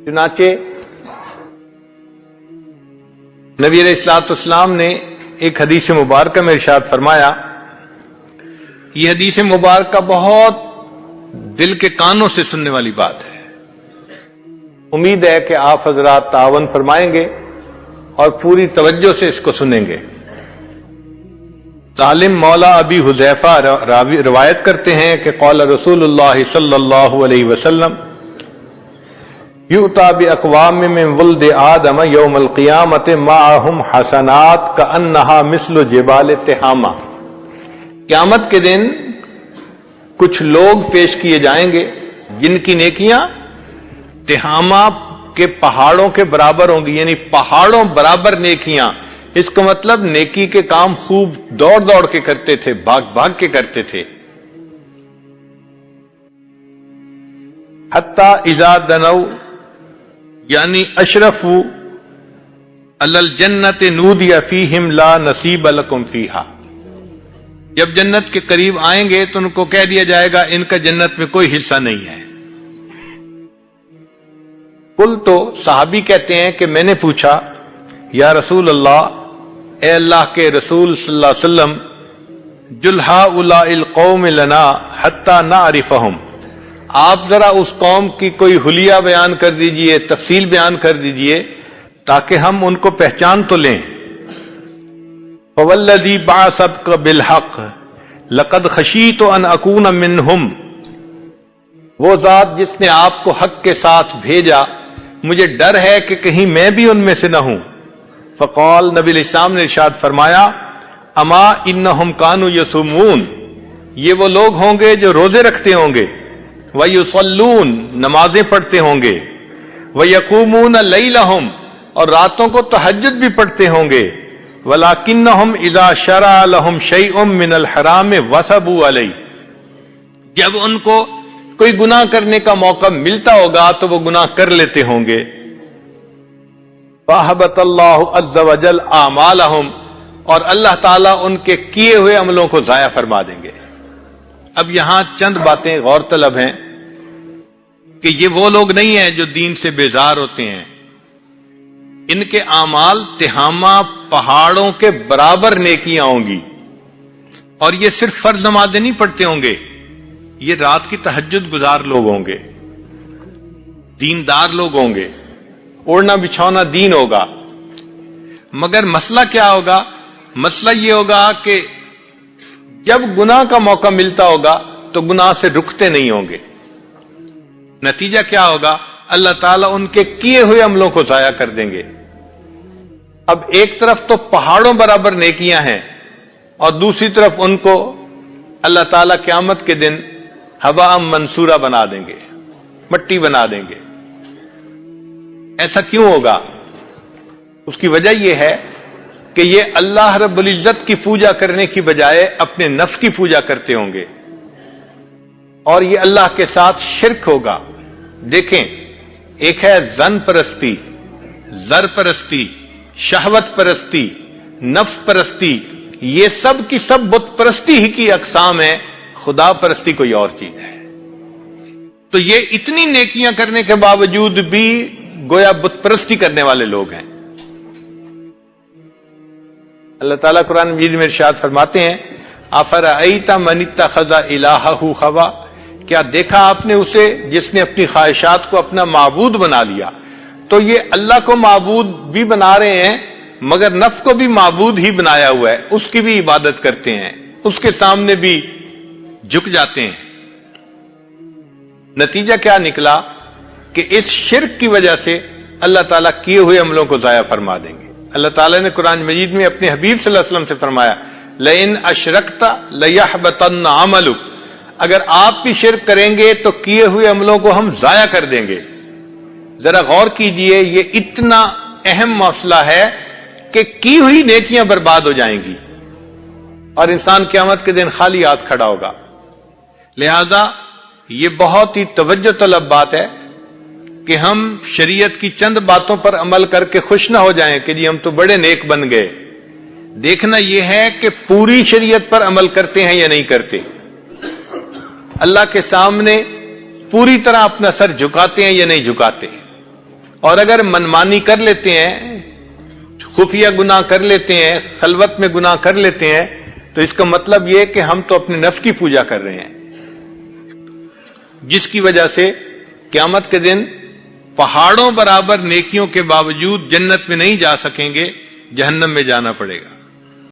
چنانچہ نبی علیہ الصلوۃ والسلام نے ایک حدیث مبارکہ میں ارشاد فرمایا، یہ حدیث مبارکہ بہت دل کے کانوں سے سننے والی بات ہے، امید ہے کہ آپ حضرات تعاون فرمائیں گے اور پوری توجہ سے اس کو سنیں گے۔ سالم مولا ابی حذیفہ روایت کرتے ہیں کہ قال رسول اللہ صلی اللہ علیہ وسلم یؤتی باقوام من ولد آدم یوم القیامۃ معہم حسنات کأنہا مثل جبال تہامہ، قیامت کے دن کچھ لوگ پیش کیے جائیں گے جن کی نیکیاں تہامہ کے پہاڑوں کے برابر ہوں گی، یعنی پہاڑوں برابر نیکیاں۔ اس کا مطلب نیکی کے کام خوب دوڑ دوڑ کے کرتے تھے، بھاگ بھاگ کے کرتے تھے۔ حتی اذا دنو یعنی اشرفوا علی الجنت نودی فیہم لا نصیب لکم فیہا، جب جنت کے قریب آئیں گے تو ان کو کہہ دیا جائے گا ان کا جنت میں کوئی حصہ نہیں ہے۔ قل تو صحابی کہتے ہیں کہ میں نے پوچھا یا رسول اللہ، اے اللہ کے رسول صلی اللہ علیہ وسلم، جل ہؤلاء القوم لنا حتی نعرفہم، آپ ذرا اس قوم کی کوئی حلیہ بیان کر دیجئے، تفصیل بیان کر دیجئے تاکہ ہم ان کو پہچان تو لیں۔ فوالذی بعثک بالحق لقد خشیت ان اکون منہم، وہ ذات جس نے آپ کو حق کے ساتھ بھیجا مجھے ڈر ہے کہ کہیں میں بھی ان میں سے نہ ہوں۔ فقال، نبی علیہ السلام نے ارشاد فرمایا، اما انہم کانوا یصومون، یہ وہ لوگ ہوں گے جو روزے رکھتے ہوں گے، ویصلون، نمازیں پڑھتے ہوں گے، ویقومون لیلہم، اور راتوں کو تہجد بھی پڑھتے ہوں گے، ولکنہم اذا شرع لہم شیء من الحرام وثبوا علیہ، جب ان کو کوئی گناہ کرنے کا موقع ملتا ہوگا تو وہ گناہ کر لیتے ہوں گے۔ فَأَحْبَطَ اللَّهُ عَزَّ وَجَلَّ أَعْمَالَهُمْ، اور اللہ تعالیٰ ان کے کیے ہوئے عملوں کو ضائع فرما دیں گے۔ اب یہاں چند باتیں غور طلب ہیں کہ یہ وہ لوگ نہیں ہیں جو دین سے بیزار ہوتے ہیں، ان کے اعمال تہامہ پہاڑوں کے برابر نیکیاں ہوں گی، اور یہ صرف فرض نمازیں نہیں پڑھتے ہوں گے، یہ رات کی تہجد گزار لوگ ہوں گے، دیندار لوگ ہوں گے، اوڑھنا بچھونا دین ہوگا۔ مگر مسئلہ کیا ہوگا؟ مسئلہ یہ ہوگا کہ جب گناہ کا موقع ملتا ہوگا تو گناہ سے رکتے نہیں ہوں گے۔ نتیجہ کیا ہوگا؟ اللہ تعالیٰ ان کے کیے ہوئے عملوں کو ضائع کر دیں گے۔ اب ایک طرف تو پہاڑوں برابر نیکیاں ہیں اور دوسری طرف ان کو اللہ تعالیٰ قیامت کے دن ہوا منصورہ بنا دیں گے، مٹی بنا دیں گے۔ ایسا کیوں ہوگا؟ اس کی وجہ یہ ہے کہ یہ اللہ رب العزت کی پوجا کرنے کی بجائے اپنے نفس کی پوجا کرتے ہوں گے، اور یہ اللہ کے ساتھ شرک ہوگا۔ دیکھیں، ایک ہے ظن پرستی، زر پرستی، شہوت پرستی، نفس پرستی، یہ سب کی سب بت پرستی ہی کی اقسام ہے، خدا پرستی کوئی اور چیز ہے۔ تو یہ اتنی نیکیاں کرنے کے باوجود بھی گویا بت پرستی کرنے والے لوگ ہیں۔ اللہ تعالیٰ قرآن مجید میں ارشاد فرماتے ہیں، افرأیت من اتخذ الہہ ہوا، کیا دیکھا آپ نے اسے جس نے اپنی خواہشات کو اپنا معبود بنا لیا؟ تو یہ اللہ کو معبود بھی بنا رہے ہیں مگر نفس کو بھی معبود ہی بنایا ہوا ہے، اس کی بھی عبادت کرتے ہیں، اس کے سامنے بھی جھک جاتے ہیں۔ نتیجہ کیا نکلا کہ اس شرک کی وجہ سے اللہ تعالیٰ کیے ہوئے عملوں کو ضائع فرما دیں گے۔ اللہ تعالیٰ نے قرآن مجید میں اپنے حبیب صلی اللہ علیہ وسلم سے فرمایا، لئن اشرکت لیحبطن عملک، اگر آپ بھی شرک کریں گے تو کیے ہوئے عملوں کو ہم ضائع کر دیں گے۔ ذرا غور کیجئے، یہ اتنا اہم مسئلہ ہے کہ کی ہوئی نیکیاں برباد ہو جائیں گی اور انسان قیامت کے دن خالی ہاتھ کھڑا ہوگا۔ لہذا یہ بہت ہی توجہ طلب بات ہے کہ ہم شریعت کی چند باتوں پر عمل کر کے خوش نہ ہو جائیں کہ جی ہم تو بڑے نیک بن گئے۔ دیکھنا یہ ہے کہ پوری شریعت پر عمل کرتے ہیں یا نہیں کرتے، اللہ کے سامنے پوری طرح اپنا سر جھکاتے ہیں یا نہیں جھکاتے۔ اور اگر منمانی کر لیتے ہیں، خفیہ گناہ کر لیتے ہیں، خلوت میں گناہ کر لیتے ہیں، تو اس کا مطلب یہ کہ ہم تو اپنے نفس کی پوجا کر رہے ہیں، جس کی وجہ سے قیامت کے دن پہاڑوں برابر نیکیوں کے باوجود جنت میں نہیں جا سکیں گے، جہنم میں جانا پڑے گا۔